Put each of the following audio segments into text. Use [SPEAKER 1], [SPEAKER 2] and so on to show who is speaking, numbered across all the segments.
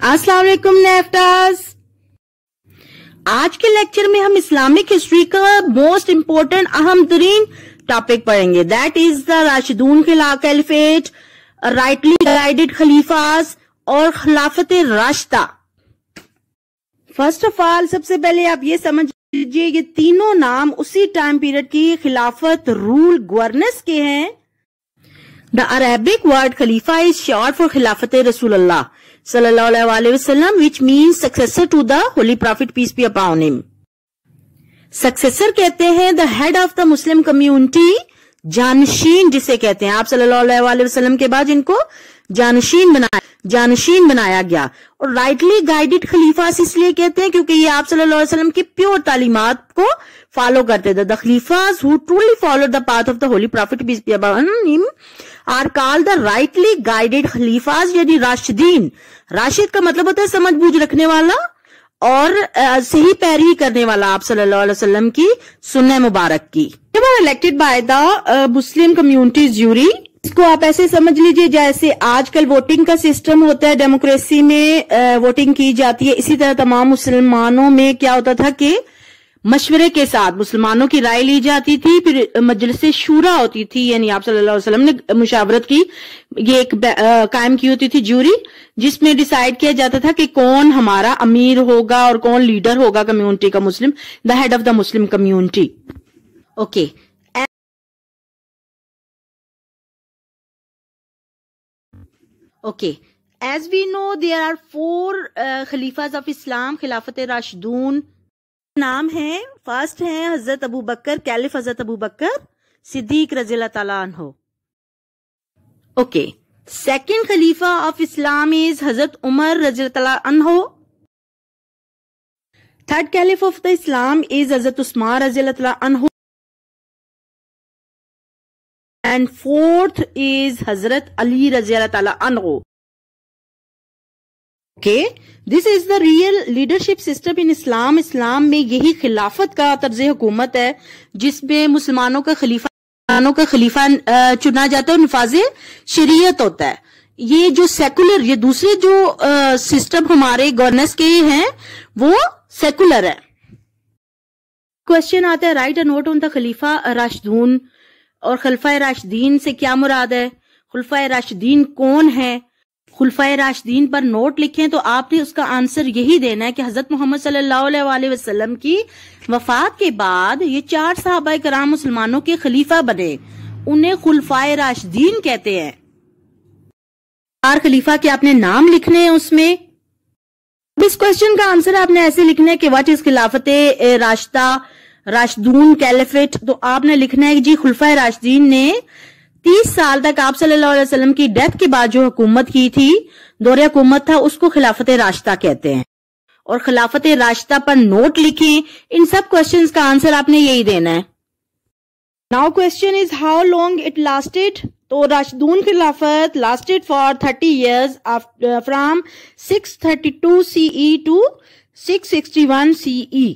[SPEAKER 1] अस्सलाम वालेकुम नेफ्टास। आज के लेक्चर में हम इस्लामिक हिस्ट्री का मोस्ट इम्पोर्टेंट अहम तरीन टॉपिक पढ़ेंगे, that is the Rashidun caliphate, rightly guided khalifas और खिलाफत राशिदा। फर्स्ट ऑफ ऑल सबसे पहले आप ये समझ लीजिए ये तीनों नाम उसी टाइम पीरियड की खिलाफत रूल गवर्नेंस के हैं। The Arabic word Khalifa is short for Khilafat Rasulullah sallallahu alaihi wasallam, which means successor to the Holy Prophet, peace be upon him. Successor कहते हैं the head of the Muslim community, जानशीन जिसे कहते हैं। आप सल्लल्लाहु अलैहि वसल्लम के बाद इनको जानशीन बनाया गया। और राइटली गाइडेड खलीफास इसलिए कहते हैं क्योंकि ये आप सल्लल्लाहु अलैहि वसल्लम की प्योर तालीमात को फॉलो करते थे। The khalifas who truly followed the path of the holy prophet, peace be upon him, are called the rightly guided khalifas, यानी राशिदीन। राशिद का मतलब होता है समझ बूझ रखने वाला और सही पैरवी करने वाला आप सल्लल्लाहु अलैहि वसल्लम की सुन्नह मुबारक की। जब elected by the Muslim community jury, इसको आप ऐसे समझ लीजिए जैसे आजकल वोटिंग का सिस्टम होता है, डेमोक्रेसी में वोटिंग की जाती है, इसी तरह तमाम मुसलमानों में क्या होता था कि मशवरे के साथ मुसलमानों की राय ली जाती थी, फिर मजलिस शूरा होती थी, यानी आप सल्लल्लाहु अलैहि वसल्लम ने मुशावरत की ये एक कायम की होती थी ज्यूरी, जिसमें डिसाइड किया जाता था कि कौन हमारा अमीर होगा और कौन लीडर होगा कम्युनिटी का, Muslim, the head of the Muslim community. Okay, okay, as we know there are 4 khalifas of Islam, खिलाफत राशिदून नाम है। फर्स्ट है हजरत अबू बकर, कैलिफ हजरत अबू बकर सिद्दीक रज़ियल्लाहु ताला अन्हु। Okay, second Khalifa of Islam is हजरत उमर रज़ियल्लाहु ताला अन्हु। Third caliph of the Islam is हजरत उस्मान रज़ियल्लाहु ताला अन्हु। एंड फोर्थ इज हजरत अली रज़ियल्लाहु ताला अन्हु। Okay, this is the real leadership system in Islam. Islam में यही खिलाफत का तर्ज हुकूमत है जिसमें मुसलमानों का खलीफा चुना जाता है और निफाज़े शरीयत होता है। ये जो सेकुलर, ये दूसरे जो सिस्टम हमारे गवर्नेंस के हैं वो सेकुलर है। क्वेश्चन आता है, write a note on the khalifa Rashidun, और खलीफा राशिदीन से क्या मुराद है, खुलफा राशिदीन कौन है। खुलफाए राशिदीन पर नोट लिखें तो आपने उसका आंसर यही देना है कि हजरत मोहम्मद सल्लल्लाहु अलैहि वसल्लम की वफात के बाद ये 4 सहाबा कराम मुसलमानों के खलीफा बने, उन्हें खुलफाए राशिदीन कहते हैं। 4 खलीफा के आपने नाम लिखने हैं उसमें। इस क्वेश्चन का आंसर आपने ऐसे लिखना है कि व्हाट इज खिलाफत राशिदा, राशिदून, कैलिफेट। तो आपने लिखना है कि जी खुलफाए राशिदीन ने 30 साल तक आप सल्लल्लाहु अलैहि वसल्लम की डेथ के बाद जो हुकूमत की थी, दौरे हुकूमत था, उसको खिलाफत राशिदा कहते हैं। और खिलाफत राशिदा पर नोट लिखें। इन सब क्वेश्चंस का आंसर आपने यही देना है। Now question is how long it lasted. तो Rashidun Khilafat lasted for 30 years from 632 CE to 661 CE।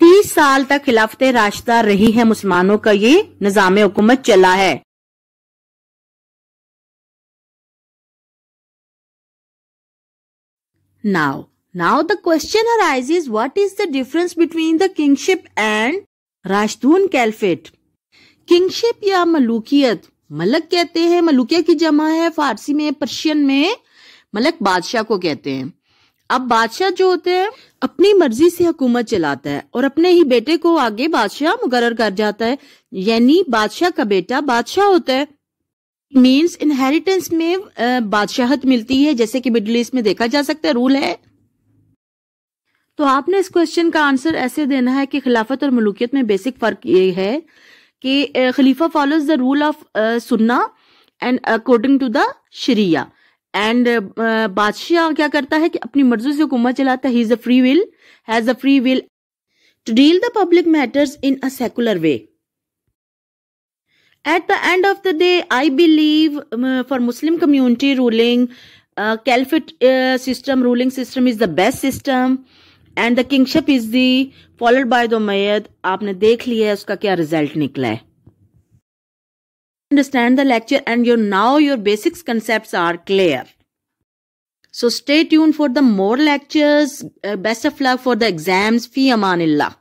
[SPEAKER 1] 30 साल तक खिलाफत राशिदा रही है, मुसलमानों का ये निजाम हुकूमत चला है। Now the question arises, what is the difference between the kingship and Rashidun caliphate. Kingship या मलूकियत, मलक कहते हैं, मलूकिया की जमा है फारसी में, पर्शियन में मलक बादशाह को कहते हैं। अब बादशाह जो होते हैं अपनी मर्जी से हुकूमत चलाता है और अपने ही बेटे को आगे बादशाह मुकर्रर कर जाता है, यानी बादशाह का बेटा बादशाह होता है। मींस इनहेरिटेंस में बादशाहत मिलती है, जैसे कि मिडिल ईस्ट में देखा जा सकता है, रूल है। तो आपने इस क्वेश्चन का आंसर ऐसे देना है कि खिलाफत और मलूकियत में बेसिक फर्क ये है कि khalifa follows the rule of sunnah and according to the sharia, and बादशाह क्या करता है कि अपनी मर्जी से हुकूमत चलाता है। He is has a free will to deal the public matters in a secular way. At the end of the day I believe for Muslim community ruling caliphate system, ruling system is the best system, and the kingship is the followed by the Umayyad. आपने देख लिया है उसका क्या result निकला है। Understand the lecture and your basics concepts are clear. So stay tuned for the more lectures. Best of luck for the exams. Fi aman illah.